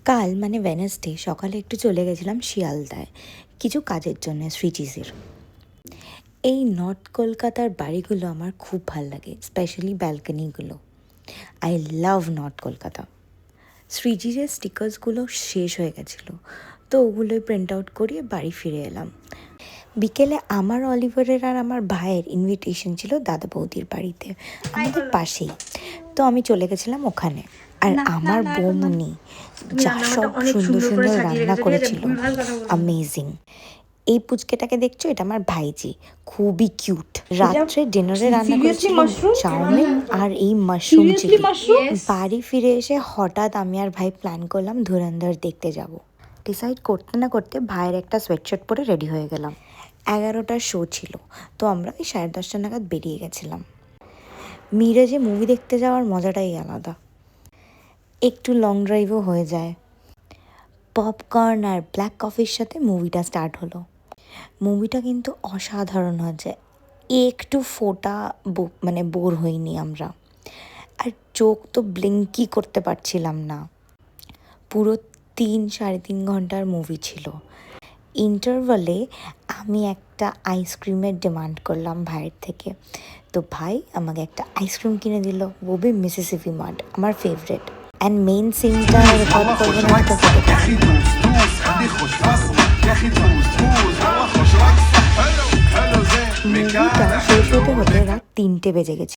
কাল মানে ওয়েডনেসডে সকালে একটু চলে গেছিলাম শিয়ালদায় কিছু কাজের জন্য শ্রীচিজের। এই নর্থ কলকাতার বাড়িগুলো আমার খুব ভাল লাগে, স্পেশালি ব্যালকনিগুলো। I love north Kolkata. শ্রীচিজের স্টিকার্সগুলো শেষ হয়ে গেছিলো, তো ওগুলোই প্রিন্ট আউট করিয়ে বাড়ি ফিরে এলাম। বিকেলে আমার অলিভারের আর আমার ভাইয়ের ইনভিটেশন ছিল দাদা বৌদির বাড়িতে, আমাদের পাশেই। তো আমি চলে গেছিলাম ওখানে। আর আমার বৌমনি যা সব সুন্দর সুন্দর রান্না করেছিল, অ্যামেজিং। এই পুচকেটাকে দেখছো, এটা আমার ভাইজি, খুবই কিউট। রাত্রে ডিনারে রান্না করেছিল চাউমিন আর এই মাশরুম চিলি। বাড়ি ফিরে এসে হঠাৎ আমি আর ভাই প্ল্যান করলাম ধুরন্ধর দেখতে যাব। ডিসাইড করতে না করতে ভাইয়ের একটা সোয়েটশার্ট পরে রেডি হয়ে গেলাম। 11টার শো ছিল, তো আমরা ওই 10:30 নাগাদ বেরিয়ে গেছিলাম। মিরাজে মুভি দেখতে যাওয়ার মজাটাই আলাদা। একটু লং ড্রাইভও হয়ে যায়। পপকর্ন আর ব্ল্যাক কফির সাথে মুভিটা স্টার্ট হলো। মুভিটা কিন্তু অসাধারণ হয়েছে, একটু ফোটা মানে বোর হইনি আমরা। আর চোখ তো ব্লিঙ্কই করতে পারছিলাম না। পুরো 3-3.5 ঘন্টার মুভি ছিল। ইন্টারভালে আমি একটা আইসক্রিমের ডিমান্ড করলাম ভাইয়ের থেকে, তো ভাই আমাকে একটা আইসক্রিম কিনে দিল, ওবি মিসিসিপি মাড, আমার ফেভারেট। অ্যান্ড মেইন সিনটা রেকর্ড করবো না তো মুভিটা শেষ হতে হতে রাত 3টে বেজে গেছে।